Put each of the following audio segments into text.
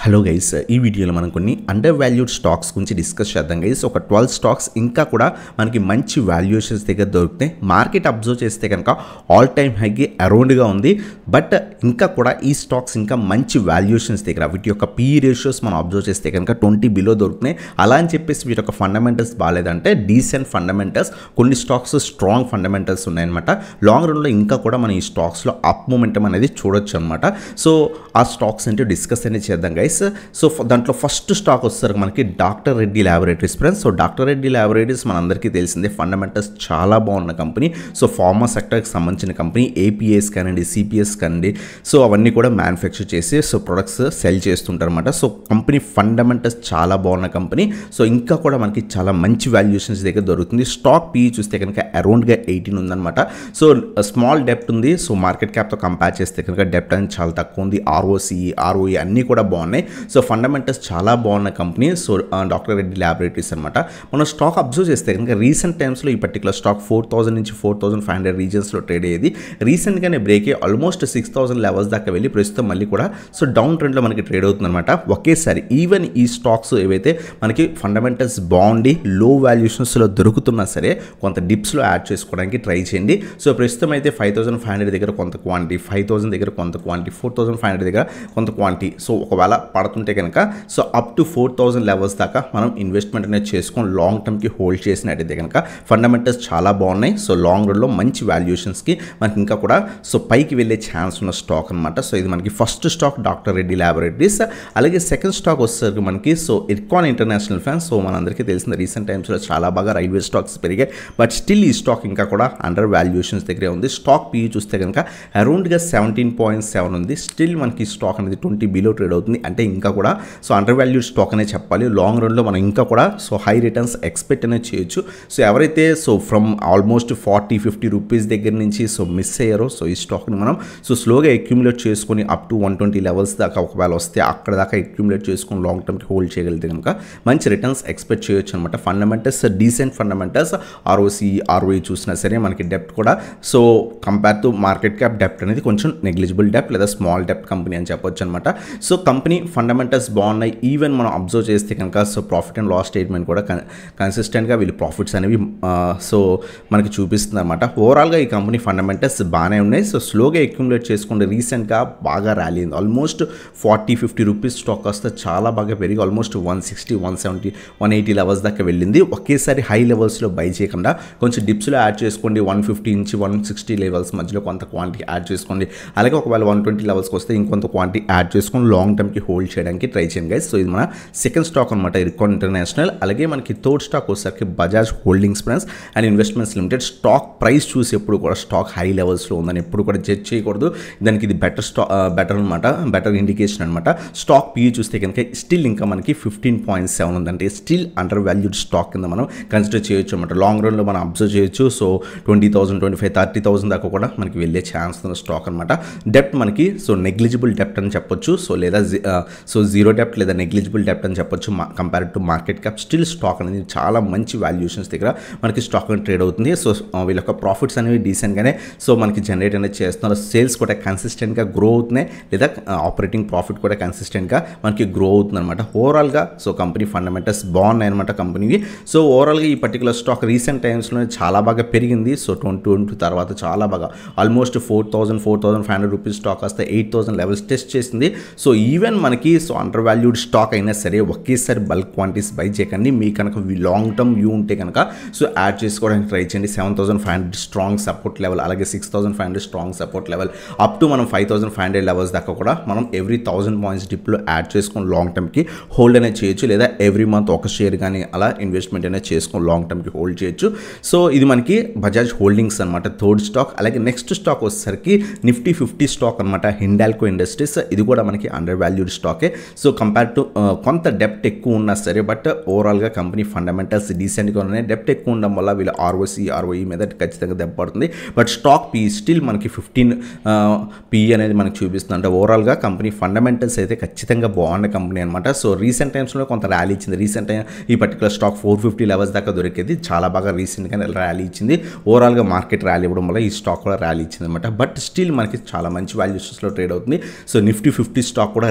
Hello guys, ఈ వీడియోలో మనం కొన్ని అండర్ వాల్యూడ్ స్టాక్స్ గురించి డిస్కస్ చేద్దాం గైస్. ఒక 12 స్టాక్స్ ఇంకా కూడా మనకి మంచి వాల్యుయేషన్స్ దగ్గర దొరుకుతాయి. మార్కెట్ అబ్జర్వ్ చేస్తే కనుక ఆల్ టైమ్ హైకి అరౌండ్గా ఉంది. బట్ ఇంకా కూడా ఈ స్టాక్స్ ఇంకా మంచి వాల్యుయేషన్స్ దగ్గర వీటి యొక్క పీ రేషియోస్ మనం అబ్జర్వ్ చేస్తే కనుక 20 బిలో దొరుకుతున్నాయి. అలా అని చెప్పేసి వీటి యొక్క ఫండమెంటల్స్ బాగాలేదంటే డీసెంట్ ఫండమెంటల్స్, కొన్ని స్టాక్స్ స్ట్రాంగ్ ఫండమెంటల్స్ ఉన్నాయన్నమాట. లాంగ్ రన్లో ఇంకా కూడా మనం ఈ స్టాక్స్లో అప్ మూమెంటం అనేది చూడొచ్చు అనమాట. సో ఆ స్టాక్స్ అంటే డిస్కస్ అనేది చేద్దాం గైస్. సో దాంట్లో ఫస్ట్ స్టాక్ వస్తారు మనకి doctor Reddy laboratories friends. So doctor Reddy laboratories మనందరికీ తెలిసిందే, ఫండమెంటల్స్ చాలా బాగున్న కంపెనీ. సో ఫార్మా సెక్టర్కి సంబంధించిన కంపెనీ. ఏపీఎస్ కానివ్వండి, సిపిఎస్ కానివ్వండి, సో అవన్నీ కూడా మ్యానుఫ్యాక్చర్ చేసి సో ప్రొడక్ట్స్ సెల్ చేస్తుంటారు అనమాట. సో కంపెనీ ఫండమెంటల్స్ చాలా బాగున్న కంపెనీ. సో ఇంకా కూడా మనకి చాలా మంచి వాల్యుయేషన్స్ దగ్గర దొరుకుతుంది. స్టాక్ పీ చూస్తే కనుక అరౌండ్గా 18 ఉందన్నమాట. సో స్మాల్ డెప్ట్ ఉంది. సో మార్కెట్ క్యాప్తో కంపేర్ చేస్తే కనుక డెప్ట్ అనేది చాలా తక్కువ ఉంది. ఆర్ఓసిఈ, ఆర్ఓఈ అన్నీ కూడా బాగున్నాయి. సో ఫండమెంటల్స్ చాలా బాగున్న company. So doctor Reddy laboratories అనమాట. మనం స్టాక్ అబ్జర్వ్ చేస్తే కనుక రీసెంట్ టైమ్స్లో ఈ పర్టికులర్ స్టాక్ 4000 నుంచి 4500 రీజన్స్లో ట్రేడ్ అయ్యేది. రీసెంట్గానే బ్రేక్ అయ్యి ఆల్మోస్ట్ 6000 లెవెల్స్ దాకా వెళ్ళి ప్రస్తుతం మళ్ళీ కూడా సో డౌన్ ట్రెండ్లో మనకి ట్రేడ్ అవుతుంది అనమాట. ఒకేసారి ఈవెన్ ఈ స్టాక్స్ ఏవైతే మనకి ఫండమెంటల్స్ బాగుండి లో వాల్యుయేషన్స్లో దొరుకుతున్నా సరే కొంత డిప్స్లో యాడ్ చేసుకోవడానికి ట్రై చేయండి. సో ప్రస్తుతం అయితే 5500 దగ్గర కొంత క్వాంటిటీ, 5000 దగ్గర కొంత క్వాంటిటీ, 4500 దగ్గర కొంత క్వాంటిటీ. సో ఒకవేళ పడుతుంటే కనుక సో అప్ టు 4000 లెవెల్స్ దాకా మనం ఇన్వెస్ట్మెంట్ అనేది చేసుకొని లాంగ్ టర్మ్కి హోల్డ్ చేసినట్టయితే కనుక ఫండమెంటల్స్ చాలా బాగున్నాయి. సో లాంగ్ రన్లో మంచి వాల్యుయేషన్స్కి మనకి ఇంకా కూడా సో పైకి వెళ్ళే ఛాన్స్ ఉన్న స్టాక్ అనమాట. సో ఇది మనకి first stock doctor Reddy laboratories. అలాగే సెకండ్ స్టాక్ వచ్చేసరికి మనకి so Ircon international fans. So మనందరికీ తెలిసిన రీసెంట్ టైమ్స్లో చాలా బాగా రైల్వే స్టాక్స్ పెరిగాయి. బట్ స్టిల్ ఈ స్టాక్ ఇంకా కూడా అండర్ వాల్యుయేషన్స్ దగ్గరే ఉంది. స్టాక్ పీ చూస్తే కనుక అరౌండ్గా 17.7 ఉంది. స్టిల్ మనకి స్టాక్ అనేది 20 బిలో ట్రేడ్ అవుతుంది. అంటే ఇంకా కూడా సో అండర్ వాల్యూడ్ స్టాక్ అనే చెప్పాలి. లాంగ్ రన్లో మనం ఇంకా కూడా సో హై రిటర్న్స్ ఎక్స్పెక్ట్ అనేది చేయొచ్చు. సో ఎవరైతే సో ఫ్రమ్ ఆల్మోస్ట్ 40-50 రూపీస్ దగ్గర నుంచి సో మిస్ అయ్యారో సో ఈ స్టాక్ని మనం సో స్లోగా అక్యూములేట్ చేసుకొని అప్ టు 120 లెవెల్స్ దాకా ఒకవేళ వస్తే అక్కడ దాకా అక్యూములేట్ చేసుకొని లాంగ్ టర్మ్కి హోల్డ్ చేయగలిగితే కనుక మంచి రిటర్న్స్ ఎక్స్పెక్ట్ చేయొచ్చు అనమాట. Fundamentals decent fundamentals. ROC, ROE చూసినా సరే మనకి డెప్ట్ కూడా so compare to market cap డెప్ట్ అనేది కొంచెం నెగ్లిజిబుల్ డెప్ట్ లేదా స్మాల్ డెప్ట్ కంపెనీ అని చెప్పొచ్చు అనమాట. సో కంపెనీ ఫండమెంటల్స్ బాగున్నాయి. ఈవెన్ మనం అబ్జర్వ్ చేస్తే కనుక so profit and loss statement కూడా కన్సిస్టెంట్గా వీళ్ళు ప్రాఫిట్స్ అనేవి సో మనకి చూపిస్తుంది అనమాట. ఓవరాల్గా ఈ కంపెనీ ఫండమెంటల్స్ బాగానే ఉన్నాయి. సో స్లోగా అక్యూములేట్ చేసుకుంటే రీసెంట్గా బాగా ర్యాలీ అయింది. ఆల్మోస్ట్ 40-50 రూపీస్ స్టాక్ వస్తే చాలా బాగా పెరిగి ఆల్మోస్ట్ 160, 170, 180 లెవెల్స్ దాకా వెళ్ళింది. ఒకేసారి హై లెవెల్స్లో బై చేయకుండా కొంచెం డిప్స్లో యాడ్ చేసుకోండి. 150 నుంచి 160 లెవెల్స్ మధ్యలో కొంత క్వాంటిటీ యాడ్ చేసుకోండి. అలాగే ఒకవేళ 120 లెవెల్స్కి వస్తే ఇంకొంత క్వాంటిటీ యాడ్ చేసుకొని లాంగ్ టర్మ్కి హోల్డ్ చేయడానికి ట్రై చేయండి గైస్. సో ఇది మన సెకండ్ స్టాక్ అనమాట, ఇర్కాన్ ఇంటర్నేషనల్. అలాగే మనకి థర్డ్ స్టాక్ వచ్చేసరికి Bajaj holdings friends and investments limited. Stock price చూసి ఎప్పుడు కూడా స్టాక్ హై లెవెల్స్లో ఉందని ఎప్పుడు కూడా జడ్జ్ చేయకూడదు. దానికి ఇది బెటర్ అనమాట, బెటర్ ఇండికేషన్ అనమాట. స్టాక్ పీ చూస్తే కనుక స్టిల్ ఇంకా మనకి 15.7 ఉందంటే స్టిల్ అండర్ వాల్యూడ్ స్టాక్ కింద మనం కన్సిడర్ చేయొచ్చు అనమాట. లాంగ్ రన్లో మనం అబ్జర్వ్ చేయొచ్చు. సో 20,000, 25,000, 30,000 దాకా కూడా మనకి వెళ్ళే ఛాన్స్ ఉన్న స్టాక్ అనమాట. డెప్ట్ మనకి సో నెగ్లిజిబుల్ డెప్ట్ అని చెప్పొచ్చు. సో లేదా సో జీరో డెప్ట్ లేదా నెగ్లిజిబుల్ డెప్ట్ అని చెప్పొచ్చు compare to market cap. Still stock అనేది చాలా మంచి వాల్యుయేషన్స్ దగ్గర మనకి స్టాక్ అనేది ట్రేడ్ అవుతుంది. సో వీళ్ళ యొక్క ప్రాఫిట్స్ అనేవి డీసెంట్గానే సో మనకి జనరేట్ అనేది చేస్తున్నారు. సేల్స్ కూడా కన్సిస్టెంట్గా గ్రో అవుతున్నాయి, లేదా ఆపరేటింగ్ ప్రాఫిట్ కూడా కన్సిస్టెంట్గా మనకి గ్రో అవుతుంది అనమాట. ఓవరాల్గా సో కంపెనీ ఫండమెంటల్స్ బాగున్నాయి అనమాట కంపెనీవి. సో ఓవరాల్గా ఈ పర్టికులర్ స్టాక్ రీసెంట్ టైమ్స్లో చాలా బాగా పెరిగింది. సో 2020 తర్వాత చాలా బాగా ఆల్మోస్ట్ 4,500 రూపీస్ స్టాక్ వస్తే 8,000 లెవెల్స్ టెస్ట్ చేసింది. సో ఈవెన్ మనకి సో అండర్ వాల్యూడ్ స్టాక్ అయినా సరే ఒకేసారి బల్క్ క్వాంటిటీస్ బై చేయకండి. మీ కనుక లాంగ్ టర్మ్ వ్యూ ఉంటే కనుక సో యాడ్ చేసుకోవడానికి ట్రై చేయండి. 7,500 స్ట్రాంగ్ సపోర్ట్ లెవెల్, అలాగే 6,500 strong support level, up to మనం 5,500 లెవెల్స్ దాకా కూడా మనం ఎవ్రీ 1000 పాయింట్స్ డిప్లో యాడ్ చేసుకొని లాంగ్ టర్మ్కి హోల్డ్ అనేది చేయొచ్చు. లేదా ఎవ్రీ మంత్ ఒక షేర్ కానీ అలా ఇన్వెస్ట్మెంట్ అనేది చేసుకొని లాంగ్ టర్మ్కి హోల్డ్ చేయొచ్చు. సో ఇది మనకి బజాజ్ హోల్డింగ్స్ అనమాట థర్డ్ స్టాక్. అలాగే నెక్స్ట్ స్టాక్ వచ్చేసరికి నిఫ్టీ 50 స్టాక్ అనమాట, హిండాల్కో ఇండస్ట్రీస్. ఇది కూడా మనకి అండర్ వాల్యూడ్ స్టాకే. సో కంపేర్ టు కొంత డెప్ట్ ఎక్కువ ఉన్నా సరే బట్ ఓవరాల్గా కంపెనీ ఫండమెంటల్స్ డీసెంట్గా ఉన్నాయి. డెప్ట్ ఎక్కువ ఉండడం వల్ల వీళ్ళ ఆర్ఓసి, ఆర్ఓఈ మీద ఖచ్చితంగా దెబ్బపడుతుంది. బట్ స్టాక్ పీ స్టిల్ మనకి 15 పీ అనేది మనకి చూపిస్తుంది. అంటే ఓవరాల్గా కంపెనీ ఫండమెంటల్స్ అయితే ఖచ్చితంగా బాగున్న కంపెనీ అనమాట. సో రీసెంట్ టైమ్స్లో కొంత ర్యాలీ ఇచ్చింది. రీసెంట్ టైం ఈ పర్టికులర్ స్టాక్ 450 లెవెల్స్ దాకా దొరికేది, చాలా బాగా రీసెంట్గా ర్యాలీ ఇచ్చింది. ఓవరాల్గా మార్కెట్ ర్యాలీ ఇవ్వడం వల్ల ఈ స్టాక్ కూడా ర్యాలీ ఇచ్చింది అనమాట. బట్ స్టిల్ మనకి చాలా మంచి వాల్యుయేషన్స్లో ట్రేడ్ అవుతుంది. సో నిఫ్టీ 50 స్టాక్ కూడా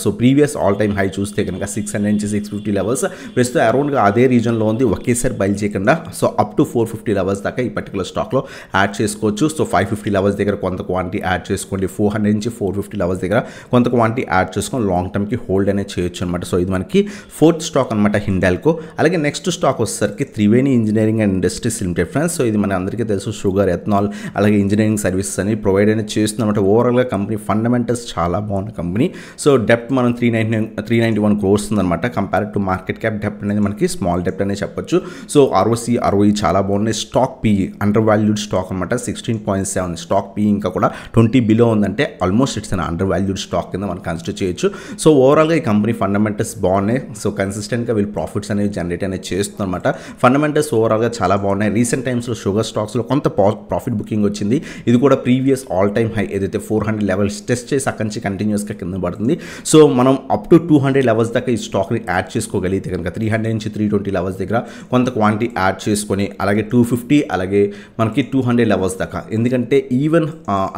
so previous all time high చూస్తే కనుక 600 నుంచి 650 లెవెల్స్ ప్రస్తుతం అరౌండ్గా అదే రీజన్లో ఉంది. ఒకేసారి బై చేయకుండా సో అప్ టు 450 లెవెల్స్ దాకా ఈ పర్టికులర్ స్టాక్లో యాడ్ చేసుకోవచ్చు. సో 550 లెవెల్స్ దగ్గర కొంత క్వాంటిటీ యాడ్ చేసుకోండి, 400 నుంచి 450 లెవెల్స్ దగ్గర కొంత క్వాంటిటీ యాడ్ చేసుకొని లాంగ్ టర్మ్కి హోల్డ్ అనేది చేయొచ్చు అనమాట. సో ఇది మనకి ఫోర్త్ స్టాక్ అనమాట హిండాల్కో. అలాగే నెక్స్ట్ స్టాక్ వచ్చేసరికి Triveni engineering and industries limited friends. So ఇది మన అందరికీ తెలుసు, షుగర్, ఎథనాల్ అలాగే ఇంజనీరింగ్ సర్వీసెస్ అని ప్రొవైడ్ అనేది చేస్తుంది అనమాట. ఓవరాల్గా కంపెనీ ఫండమెంటల్స్ చాలా బాగున్న కంపెనీ. సో డెప్ట్ మనం 391 crores ఉందన్నమాట. కంపేర్ టు మార్కెట్ క్యాప్ డెప్ట్ అనేది మనకి స్మాల్ డెప్ట్ అనేది చెప్పొచ్చు. సో ఆర్ఓసి ఆర్ఓఈ చాలా బాగున్నాయి. Stock PE under valued stock అనమాట, 16.7. స్టాక్ పీఈ ఇంకా కూడా 20 బిలో ఉందంటే almost it's an under valued stock కింద మనం కన్సిడర్ చేయొచ్చు. సో ఓవరాల్గా ఈ కంపెనీ ఫండమెంటల్స్ బాగున్నాయి. సో కన్సిస్టెంట్గా వీళ్ళు ప్రాఫిట్స్ అనేవి జనరేట్ అనేది చేస్తుంది అనమాట. ఫండమెంటల్స్ ఓవరాల్గా చాలా బాగున్నాయి. రీసెంట్ టైమ్స్లో షుగర్ స్టాక్స్లో కొంత ప్రాఫిట్ బుకింగ్ వచ్చింది. ఇది కూడా ప్రీవియస్ ఆల్ టైమ్ హై ఏదైతే 400 లెవెల్స్ టెస్ట్ చేసి అక్కడి నుంచి కంటిన్యూస్గా కింద పడుతుంది. సో మనం అప్ టు 200 లెవెల్స్ దాకా ఈ స్టాక్ని యాడ్ చేసుకోగలిగితే కనుక 300 నుంచి 320 లెవెల్స్ దగ్గర కొంత క్వాంటిటీ యాడ్ చేసుకొని అలాగే 250 అలాగే మనకి 200 లెవెల్స్ దాకా, ఎందుకంటే ఈవెన్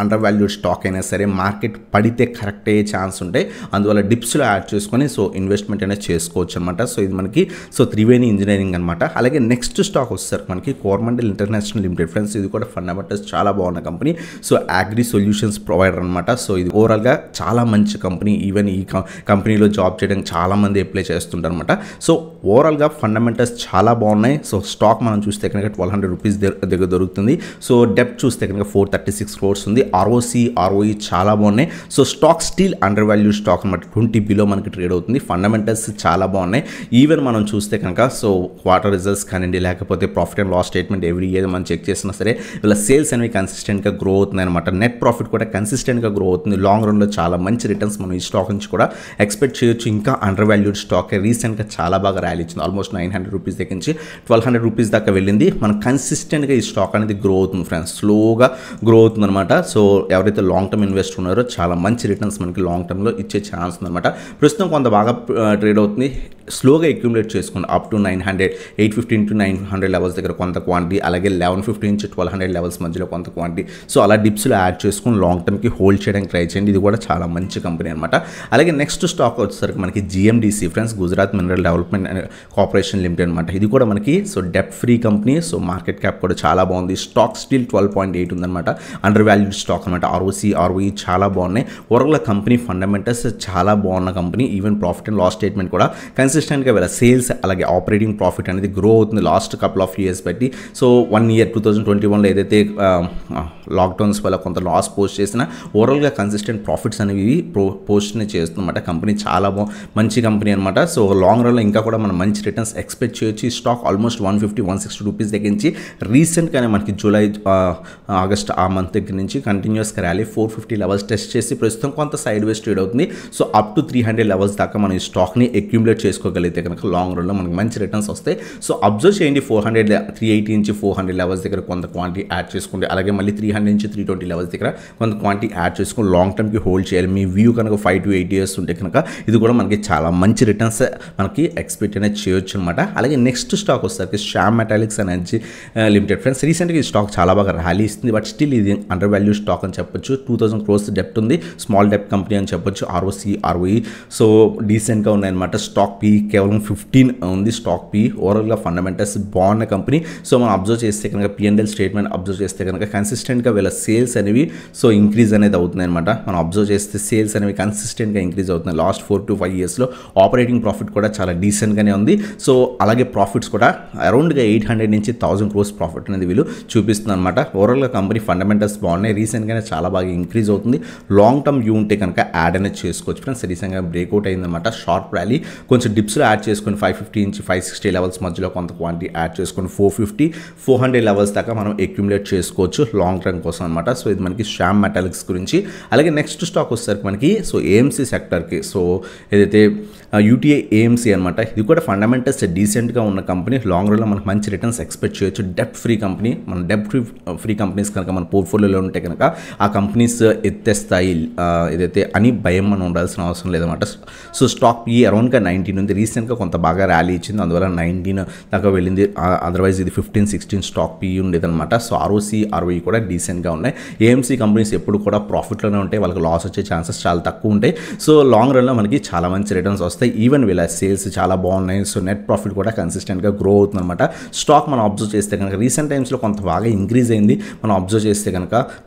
అండర్ వాల్యూడ్ స్టాక్ అయినా సరే మార్కెట్ పడితే కరెక్ట్ అయ్యే ఛాన్స్ ఉంటాయి. అందువల్ల డిప్స్లో యాడ్ చేసుకొని సో ఇన్వెస్ట్మెంట్ అనేది చేసుకోవచ్చు అనమాట. సో ఇది మనకి సో త్రివేణి ఇంజనీరింగ్ అనమాట. అలాగే నెక్స్ట్ స్టాక్ వస్తారు మనకి కోరమండల్ ఇంటర్నేషనల్ లిమిటెడ్ ఫ్రెండ్స్. ఇది కూడా ఫండమెంటల్స్ చాలా బాగున్న company. So agri solutions provider అనమాట. సో ఇది ఓవరాల్గా చాలా మంచి కంపెనీ. ఈవెన్ ఈ కంపెనీలో జాబ్ చేయడానికి చాలామంది అప్లై చేస్తుంటారు అనమాట. సో ఓవరాల్గా ఫండమెంటల్స్ చాలా బాగున్నాయి. సో స్టాక్ మనం చూస్తే కనుక 1200 రూపీస్ దగ్గర దొరుకుతుంది. సో డెప్ట్ చూస్తే కనుక 436 crores ఉంది. ఆర్ఓసి ఆర్ఓఈ చాలా బాగున్నాయి. So stock still under value stock అనమాట, 20 బిలో మనకి ట్రేడ్ అవుతుంది. ఫండమెంటల్స్ చాలా బాగున్నాయి. ఈవెన్ మనం చూస్తే కనుక సో క్వార్టర్ రిజల్ట్స్ కానివ్వండి లేకపోతే profit and loss statement every year మనం చెక్ చేసినా సరే వీళ్ళ సేల్స్ అనేవి కన్సిస్టెంట్గా గ్రో అవుతున్నాయి అనమాట. నెట్ ప్రాఫిట్ కూడా కన్సిస్టెంట్గా గ్రో అవుతుంది. లాంగ్ రన్లో చాలా మంచి రిటర్న్స్ మనం ఈ స్టాక్ నుంచి కూడా ఎక్స్పెక్ట్ చేయొచ్చు. ఇంకా అండర్ వాల్యూడ్ స్టాక్ రీసెంట్గా చాలా బాగా ర్యాలీ ఇచ్చింది. ఆల్మోస్ట్ 900 రూపీస్ దగ్గర నుంచి 1200 రూపీస్ దాకా వెళ్ళింది. మనం కన్సిస్టెంట్గా ఈ స్టాక్ అనేది గ్రో అవుతుంది ఫ్రెండ్స్, స్లోగా గ్రో అవుతుంది అనమాట. సో ఎవరైతే లాంగ్ టర్మ్ ఇన్వెస్ట్ ఉన్నారో చాలా మంచి రిటర్న్స్ మనకి లాంగ్ టర్మ్లో ఇచ్చే ఛాన్స్ ఉందన్నమాట. ప్రస్తుతం కొంత బాగా ట్రేడ్ అవుతుంది. స్లోగా అక్యుములేట్ చేసుకోండి అప్ టు 900, 850 to 900 లెవెల్స్ దగ్గర కొంత క్వాంటిటీ, అలాగే 1150 నుంచి 1200 లెవెల్స్ మధ్యలో కొంత క్వాంటిటీ. సో అలా డిప్స్లో యాడ్ చేసుకుని లాంగ్ టర్మ్కి హోల్డ్ చేయడానికి ట్రై చేయండి. ఇది కూడా చాలా మంచి కంపెనీ అనమాట. అలాగే నెక్స్ట్ స్టాక్ వచ్చేసరికి మనకి GMDC friends, Gujarat mineral development corporation limited అనమాట. ఇది కూడా మనకి సో డెప్ట్ free company. So market cap కూడా చాలా బాగుంది. స్టాక్ స్టిల్ 12.8 ఉందన్నమాట. అండర్ వాల్యూడ్ స్టాక్ అనమాట. ఆర్ఓసి ఆర్ఓఈ చాలా బాగున్నాయి. ఓవరాల్గా కంపెనీ ఫండమెంటల్స్ చాలా బాగున్న company. Even profit and loss statement కూడా కన్సిస్టెంట్గా వీళ్ళ సేల్స్ అలాగే ఆపరేటింగ్ ప్రాఫిట్ అనేది గ్రో అవుతుంది లాస్ట్ కపుల్ ఆఫ్ ఇయర్స్ బట్టి. సో 1 year 2021లో ఏదైతే లాక్డౌన్స్ వల్ల కొంత లాస్ పోస్ట్ చేసినా ఓవరాల్గా కన్సిస్టెంట్ ప్రాఫిట్స్ అనేవి పోస్ట్ చేస్తుందన్నమాట. కంపెనీ చాలా మంచి కంపెనీ అనమాట. సో లాంగ్ రన్లో ఇంకా కూడా మనం మంచి రిటర్న్స్ ఎక్స్పెక్ట్ చేయొచ్చు. ఈ స్టాక్ ఆల్మోస్ట్ 150-160 రూపీస్ దగ్గర నుంచి రీసెంట్గానే మనకి జూలై ఆగస్ట్ ఆ మంత్ దగ్గర నుంచి కంటిన్యూస్గా ర్యాలీ 450 లెవెల్స్ టెస్ట్ చేసి ప్రస్తుతం కొంత సైడ్ వేస్ ట్రేడ్ అవుతుంది. సో అప్ టు 300 లెవెల్స్ దాకా మనం ఈ స్టాక్ని అక్యుములేట్ చేసుకోగలిగితే కనుక లాంగ్ రన్లో మనకి మంచి రిటర్న్స్ వస్తాయి. సో అబ్జర్వ్ చేయండి 380 నుంచి 400 లెవెల్స్ దగ్గర కొంత క్వాంటిటీ యాడ్ చేసుకోండి. అలాగే మళ్ళీ 300 నుంచి 320 లెవెల్స్ దగ్గర కొంత క్వాంటిటీ యాడ్ చేసుకొని లాంగ్ టర్మ్కి హోల్డ్ చేయాలి. మీ వ్యూ కనుక 5 to 8 years ఉంటే కనుక ఇది కూడా మనకి చాలా మంచి రిటర్న్స్ మనకి ఎక్స్పెక్ట్ అనేది చేయొచ్చు అనమాట. అలాగే నెక్స్ట్ స్టాక్ వచ్చేసరికి Shyam metallics energy limited friends. రీసెంట్గా ఈ స్టాక్ చాలా బాగా ర్యాలీ ఇస్తుంది. బట్ స్టిల్ ఇది అండర్ వాల్యూ స్టాక్ అని చెప్పొచ్చు. 2000 crores డెప్ట్ ఉంది. స్మాల్ డెప్ట్ కంపెనీ అని చెప్పొచ్చు. ఆర్ఓసి ఆర్ఓఈ సో డీసెంట్గా ఉన్నాయన్నమాట. స్టాక్ పీ కేవలం 15 ఉంది. స్టాక్ పీ ఓవరాల్గా ఫండమెంటల్స్ బాగున్న కంపెనీ. సో మనం అబ్జర్వ్ చేస్తే కనుక P&L స్టేట్మెంట్ అబ్జర్వ్ చేస్తే కనుక కన్సిస్టెంట్గా వీళ్ళ సేల్స్ అనేవి సో ఇంక్రీజ్ అనేది అవుతుంది అనమాట. మనం అబ్జర్వ్ చేస్తే సేల్స్ అనేవి కన్సిస్టెంట్గా ఇంక్రీజ్ అవుతున్నాయి లాస్ట్ 4 to 5 yearsలో. ఆపరేటింగ్ ప్రాఫిట్ కూడా చాలా డీసెంట్గానే ఉంది. సో అలాగే ప్రాఫిట్స్ కూడా అరౌండ్గా 800 నుంచి 1000 crores ప్రాఫిట్ అనేది వీళ్ళు చూపిస్తుంది అనమాట. ఓవరాల్గా కంపెనీ ఫండమెంటల్స్ బాగున్నాయి. రీసెంట్గానే చాలా బాగా ఇంక్రీజ్ అవుతుంది. లాంగ్ టర్మ్ వ్యూ ఉంటే కనుక యాడ్ అనేది చేసుకోవచ్చు ఫ్రెండ్స్. రీసెంట్గా బ్రేక్అవుట్ అయిందన్నమాట. షార్ట్ ర్యాలీ కొంచెం డిప్స్లో యాడ్ చేసుకొని 550 నుంచి 560 లెవెల్స్ మధ్యలో కొంత క్వాంటిటీ యాడ్ చేసుకొని 450-400 లెవెల్స్ దాకా మనం అక్యుములేట్ చేసుకోవచ్చు లాంగ్ టర్మ్ కోసం అనమాట. సో ఇది మనకి శ్యామ్ మెటాలిక్స్ గురించి. అలాగే నెక్స్ట్ స్టాక్ వచ్చేసరికి మనకి సో ఏఎంసీ సెక్టర్కి సో ఏదైతే యూటీఐ ఏఎంసీ అనమాట. ఇది కూడా ఫండమెంటల్స్ డీసెంట్గా ఉన్న కంపెనీ. లాంగ్ రన్లో మనకు మంచి రిటర్న్స్ ఎక్స్పెక్ట్ చేయొచ్చు. డెప్ట్ ఫ్రీ కంపెనీ. మన డెప్ట్ ఫ్రీ కంపెనీస్ కనుక మన పోర్ట్ఫోలియోలో ఉంటే కనుక ఆ కంపెనీస్ ఎత్తేస్తాయి ఏదైతే అని భయం మనం ఉండాల్సిన అవసరం లేదన్నమాట. సో స్టాక్ పీ అరౌండ్గా 19 ఉంది. రీసెంట్గా కొంత బాగా ర్యాలీ ఇచ్చింది, అందువల్ల 19 దాకా వెళ్ళింది. అదర్వైజ్ ఇది 15-16 స్టాక్ పీ ఉండేదన్నమాట. సో ఆర్ఓసి ఆర్ఓఈ కూడా డీసెంట్గా ఉన్నాయి. ఏఎంసీ కంపెనీస్ ఎప్పుడు కూడా ప్రాఫిట్లోనే ఉంటాయి, వాళ్ళకి లాస్ వచ్చే ఛాన్సెస్ చాలా తక్కువ ఉంటాయి. సో లాంగ్ రన్లో మనకి చాలా మంచి రిటర్న్స్ వస్తాయి. ఈవెన్ వీళ్ళ సేల్స్ చాలా బాగున్నాయి. సో నెట్ ప్రాఫిట్ కూడా కన్సిస్టెంట్గా గ్రో అవుతుంది అనమాట. స్టాక్ మనం అబ్జర్వ్ చేస్తే కనుక రీసెంట్ టైమ్స్లో కొంత బాగా ఇంక్రీజ్ అయింది. మనం అబ్జర్వ్ చేస్తే కనుక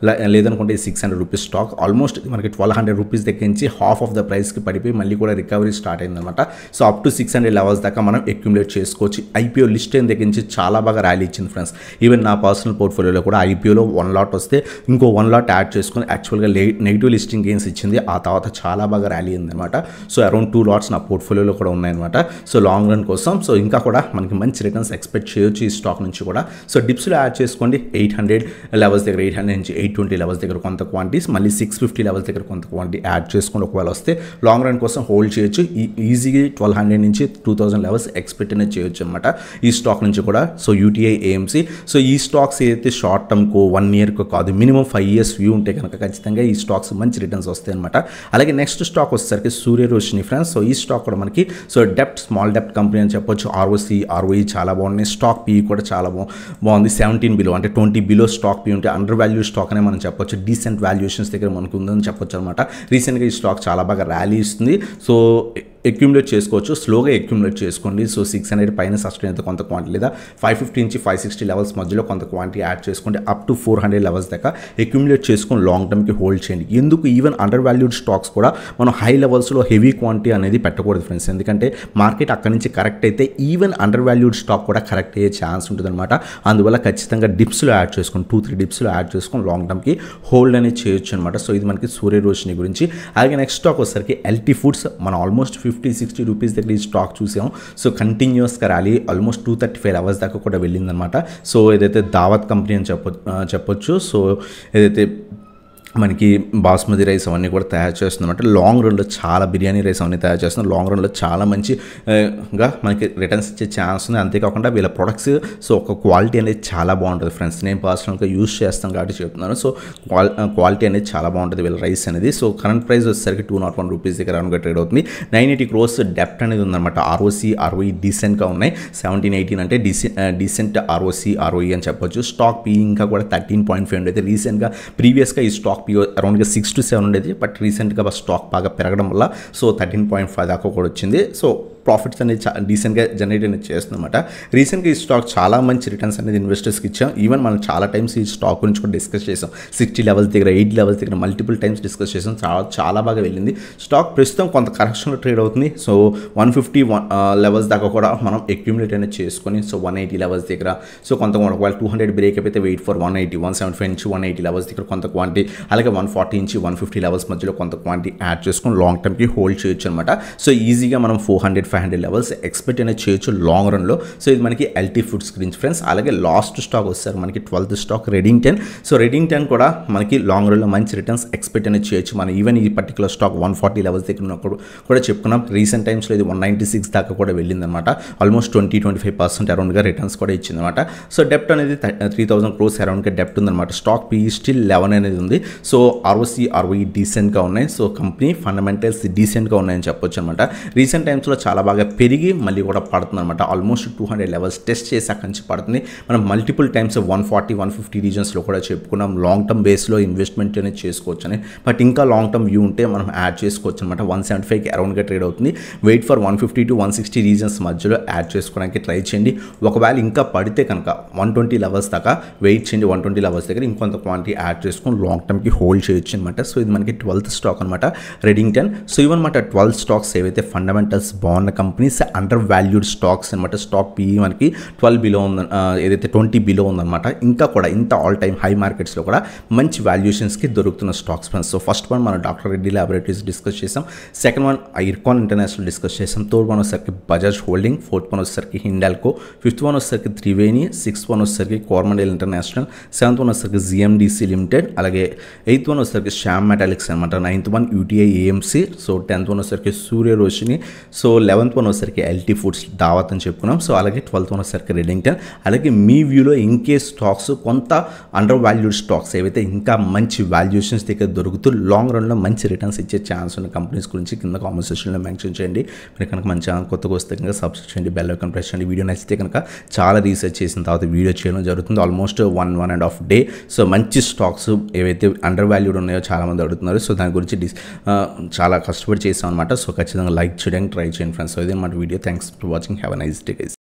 లేదనుకుంటే 600 రూపీస్ స్టాక్ ఆల్మోస్ట్ మనకి 1200 రూపీస్ దగ్గర నుంచి హాఫ్ ఆఫ్ ద ప్రైస్కి పడిపోయి మళ్ళీ కూడా రికవరీ స్టార్ట్ అయిందనమాట. సో అప్ టు 600 లెవెల్స్ దాకా మనం అక్యుములేట్ చేసుకోవచ్చు. ఐపీఓ లిస్ట్ అయిన దగ్గర నుంచి చాలా బాగా ర్యాలీ ఇచ్చింది ఫ్రెండ్స్. ఈవెన్ నా పర్సనల్ పోర్ట్ఫోలియోలో కూడా ఐపీఓలో 1 లాట్ వస్తే ఇంకో 1 లాట్ యాడ్ చేసుకుని యాక్చువల్గా నెగిటివ్ లిస్టింగ్ గెయిన్స్ ఇచ్చింది. ఆ తర్వాత చాలా బాగా ర్యాలీ అయిందనమాట. సో అరౌండ్ 2 లాట్స్ నా పోర్ట్ఫోలియోలో కూడా ఉన్నాయన్నమాట. సో లాంగ్ రన్ కోసం సో ఇంకా కూడా మనకి మంచి రిటర్న్స్ ఎక్స్పెక్ట్ చేయొచ్చు ఈ స్టాక్ నుంచి కూడా. సో డిప్స్లో యాడ్ చేసుకోండి. 800 లెవెల్స్ దగ్గర 800 నుంచి 820 లెవెల్స్ దగ్గర కొంత క్వాంటిటీస్, మళ్ళీ 650 లెవెల్స్ దగ్గర కొంత క్వాంటిటీ యాడ్ చేసుకోండి. ఒకవేళ వస్తే లాంగ్ రన్ కోసం హోల్డ్ చేయొచ్చు. ఈజీగా 1200 నుంచి 2000 లెవెల్స్ ఎక్స్పెక్ట్ అనేది చేయొచ్చు అనమాట ఈ స్టాక్ నుంచి కూడా. So UTI AMC. సో ఈ స్టాక్స్ ఏదైతే షార్ట్ టర్మ్కో 1 ఇయర్కో కాదు, మినిమం 5 ఇయర్స్ వ్యూ ఉంటే కనుక ఖచ్చితంగా ఈ స్టాక్స్ మంచి రిటర్న్స్ వస్తాయి అనమాట. అలాగే నెక్స్ట్ స్టాక్ వచ్చేసరికి సూర్య రోషిని ఫ్రెండ్స్. సో ఈ స్టాక్ కూడా మనకి సో డెప్ట్ స్మాల్ డెప్ట్ కంపెనీ అని చెప్పొచ్చు. ఆర్ఓసి ఆర్ఓఈ చాలా బాగున్నాయి. స్టాక్ పీ కూడా చాలా బాగుంది. 17 బిలో అంటే 20 బిలో స్టాక్ పీ ఉంటే అండర్ వాల్యూ స్టాక్ అనే మనం చెప్పొచ్చు. డీసెంట్ వాల్యుయేషన్స్ దగ్గర మనకు ఉందని చెప్పొచ్చు అనమాట. రీసెంట్గా ఈ స్టాక్ చాలా బాగా ర్యాలీ ఇస్తుంది. సో అక్యుములేట్ చేసుకోవచ్చు, స్లోగా అక్యుములేట్ చేసుకోండి. సో 600 పైన సస్టైన్ అయితే కొంత క్వాంటిటీ, లేదా 550 నుంచి 560 లెవెల్స్ మధ్యలో కొంత క్వాంటిటీ యాడ్ చేసుకోండి. అప్ టు 400 లెవెల్స్ దాకా అక్యుములేట్ చేసుకొని లాంగ్ టర్మ్కి హోల్డ్ చేయండి. ఎందుకు ఈవెన్ అండర్ వాల్యూడ్ స్టాక్స్ కూడా మనం హై లెవెల్స్లో హెవీ క్వాంటిటీ అనేది పెట్టకూడదు ఫ్రెండ్స్. ఎందుకంటే మార్కెట్ అక్కడి నుంచి కరెక్ట్ అయితే ఈవెన్ అండర్ వాల్యూడ్ స్టాక్ కూడా కరెక్ట్ అయ్యే ఛాన్స్ ఉంటుంది అనమాట. అందువల్ల ఖచ్చితంగా డిప్స్లో యాడ్ చేసుకొని 2-3 డిప్స్లో యాడ్ చేసుకొని లాంగ్ టర్మ్కి హోల్డ్ అనేది చేయొచ్చు అనమాట. సో ఇది మనకి సూర్య రోషిని గురించి. అలాగే నెక్స్ట్ స్టాక్ వచ్చేసరికి ఎల్టీ ఫుడ్స్. మనం ఆల్మోస్ట్ 50-60 రూపీస్ దగ్గర ఈ స్టాక్ చూసాం. సో కంటిన్యూస్గా ర్యాలీ ఆల్మోస్ట్ 235 అవర్స్ దాకా కూడా వెళ్ళిందనమాట. సో ఏదైతే దావత్ కంపెనీ అని చెప్పొచ్చు. సో ఏదైతే మనకి బాస్మతి రైస్ అవన్నీ కూడా తయారు చేస్తుందన్నమాట. లాంగ్ రన్లో చాలా బిర్యానీ రైస్ అవన్నీ తయారు చేస్తుంది. లాంగ్ రన్లో చాలా మంచిగా మనకి రిటర్న్స్ ఇచ్చే ఛాన్స్ ఉంది. అంతేకాకుండా వీళ్ళ ప్రొడక్ట్స్ సో ఒక క్వాలిటీ అనేది చాలా బాగుంటుంది ఫ్రెండ్స్. నేను పర్సనల్గా యూజ్ చేస్తాను కాబట్టి చెప్తున్నాను. సో క్వాలిటీ అనేది చాలా బాగుంటుంది వీళ్ళ రైస్ అనేది. సో కరెంట్ ప్రైస్ వచ్చేసరికి 201 రూపీస్ దగ్గర రౌండ్గా ట్రేడ్ అవుతుంది. 980 crores డెప్ట్ అనేది ఉందన్నమాట. ఆర్ఓసి ఆర్ఓఈ డీసెంట్గా ఉన్నాయి. 17-18 అంటే డీసెంట్ ఆర్ఓసి ఆర్ఓఈ అని చెప్పొచ్చు. స్టాక్ పీ ఇంకా కూడా 13.5 ఉండేది. రీసెంట్గా ప్రీవియస్గా ఈ స్టాక్ పీ అరౌండ్గా 6-7 ఉండేది. బట్ రీసెంట్గా స్టాక్ బాగా పెరగడం వల్ల సో 13.5 దాకా కూడా వచ్చింది. సో ప్రాఫిట్స్ అనేది డీసెంట్గా జనరేట్ అనేది చేస్తుందన్నమాట. రీసెంట్గా ఈ స్టాక్ చాలా మంచి రిటర్న్స్ అనేది ఇన్వెస్టర్స్కి ఇచ్చాం. ఈవెన్ మనం చాలా టైమ్స్ ఈ స్టాక్ గురించి కూడా డిస్కస్ చేసాం. 60 లెవెల్స్ దగ్గర 80 లెవెల్స్ దగ్గర మల్టిపుల్ టైమ్స్ డిస్కస్ చేసాం. చాలా బాగా వెళ్ళింది స్టాక్. ప్రస్తుతం కొంత కరెక్షన్లో ట్రేడ్ అవుతుంది. సో 150 లెవెల్స్ దాకా కూడా మనం అక్యుములేట్ అనేది చేసుకొని సో 180 లెవెల్స్ దగ్గర సో కొంత ఒకవేళ 200 బ్రేక్ అయిపోతే వెయిట్ ఫర్ 180, 175 నుంచి 180 లెవెల్స్ దగ్గర కొంత క్వాంటిటీ, అలాగే 140 నుంచి 150 లెవెల్స్ మధ్యలో కొంత క్వాంటిటీ యాడ్ చేసుకొని లాంగ్ టర్మ్కి హోల్డ్ చేయొచ్చు అనమాట. సో ఈజీగా మనం 400-500 లెవెల్స్ ఎక్స్పెక్ట్ అనేది చేయొచ్చు లాంగ్ రన్లో. సో ఇది మనకి ఎల్టీ ఫుడ్స్ గురించి ఫ్రెండ్స్. అలాగే లాస్ట్ స్టాక్ వస్తారు మనకి 12th stock Redington. So Redington కూడా మనకి లాంగ్ రన్లో మంచి రిటర్న్స్ ఎక్స్పెక్ట్ అనేది చేయొచ్చు. మనం ఈవెన్ ఈ పర్టికులర్ స్టాక్ 140 లెవెల్స్ దగ్గర ఉన్నప్పుడు కూడా చెప్పుకున్నాం. రీసెంట్ టైమ్స్లో ఇది 196 దాకా కూడా వెళ్ళిందనమాట. ఆల్మోస్ట్ 20-25% అరౌండ్గా రిటర్న్స్ కూడా ఇచ్చిందనమాట. సో డెప్ట్ అనేది 3000 crores అరౌండ్గా డెప్ట్ ఉందన్నమాట. స్టాక్ పీ స్టిల్ 11 అనేది ఉంది. సో ఆర్ఓసి ఆర్ఓఈ డీసెంట్గా ఉన్నాయి. సో కంపెనీ ఫండమెంటల్స్ డీసెంట్గా ఉన్నాయని చెప్పొచ్చు అనమాట. రీసెంట్ టైమ్స్లో చాలా బాగా పెరిగి మళ్ళీ కూడా పడుతుంది అనమాట. ఆల్మోస్ట్ 200 లెవెల్స్ టెస్ట్ చేసి అక్కడి నుంచి పడుతుంది. మనం మల్టిపుల్ టైమ్స్ 140-150 రీజన్స్లో కూడా చెప్పుకున్నాం. లాంగ్ టర్మ్ బేస్లో ఇన్వెస్ట్మెంట్ అనేది చేసుకోవచ్చు అని. బట్ ఇంకా లాంగ్ టర్మ్ వ్యూ ఉంటే మనం యాడ్ చేసుకోవచ్చు అనమాట. 175కి అరౌండ్గా ట్రేడ్ అవుతుంది. వెయిట్ ఫర్ 150-160 రీజన్స్ మధ్యలో యాడ్ చేసుకోవడానికి ట్రై చేయండి. ఒకవేళ ఇంకా పడితే కనుక 120 లెవెల్స్ దాకా వెయిట్ చేయండి. 120 లెవెల్స్ దగ్గర ఇంకొంత క్వాంటిటీ యాడ్ చేసుకొని లాంగ్ టర్మ్కి హోల్డ్ చేయొచ్చు అనమాట. సో ఇది మనకి 12th స్టాక్ అనమాట రెడింగ్టన్. సో ఇవన్నమాట 12 స్టాక్స్ ఏవైతే ఫండమెంటల్స్ బాగున్న కంపెనీస్ అండర్ వాల్యూడ్ స్టాక్స్ అనమాట. స్టాక్ పిఈ మనకి 12 బిలో ఉంది, ఏదైతే 20 బిలో ఉందన్నమాట. ఇంకా కూడా ఇంత ఆల్ టైమ్ హై మార్కెట్స్లో కూడా మంచి వాల్యుయేషన్స్కి దొరుకుతున్న stocks friends. So first one మనం డాక్టర్ రెడ్డి ల్యాబొరేటరీస్ డిస్కస్ చేసాం, second one Ircon international discuss చేసాం, థర్డ్ వన్ వచ్చేసరికి బజాజ్ హోల్డింగ్, ఫోర్త్ వన్ వచ్చేసరికి హిండాల్కో, ఫిఫ్త్ వన్ వచ్చేసరికి త్రివేణి, సిక్స్త్ వన్ వచ్చేసరికి కోరమండల్ ఇంటర్నేషనల్, సెవెంత్ వన్ వచ్చేసరికి జిఎండిసి లిమిటెడ్, అలాగే ఎయిత్ వన్ వచ్చేసరికి శ్యామ్ మెటాలిక్స్ అనమాట, ninth one UTI AMC, so 10th one వచ్చేసరికి సూర్య రోషిని, సో 11th వన్ వచ్చేసరికి ఎల్టీ ఫుడ్స్ దావత్ అని చెప్పుకున్నాం. సో అలాగే 12th వన్ వచ్చేసరికి రెడింగ్టన్. అలాగే మీ వ్యూలో ఇంకే స్టాక్స్ కొంత అండర్ వాల్యూడ్ స్టాక్స్ ఏవైతే ఇంకా మంచి వాల్యుయేషన్స్ దగ్గర దొరుకుతూ లాంగ్ రన్లో మంచి రిటర్న్స్ ఇచ్చే ఛాన్స్ ఉన్న కంపెనీస్ గురించి కింద కామెంట్ సెక్షన్లో మెన్షన్ చేయండి. మీరు కనుక మన ఛానల్ కొత్తగా వస్తే కనుక సబ్స్క్రైబ్ చేయండి, బెల్ ఐకాన్ ప్రెస్ చేయండి. వీడియో నచ్చితే కనుక చాలా రీసెర్చ్ చేసిన తర్వాత వీడియో చేయడం జరుగుతుంది, ఆల్మోస్ట్ 1.5 డే. సో మంచి స్టాక్స్ ఏవైతే అండర్ వాల్యూడ్ ఉన్నాయో చాలామంది అడుగుతున్నారు. సో దాని గురించి చాలా కష్టపడి చేసాం అనమాట. సో ఖచ్చితంగా లైక్ చేయడానికి ట్రై చేయండి ఫ్రెండ్స్. సో ఇదే మాట video. Thanks for watching. Have a nice day guys.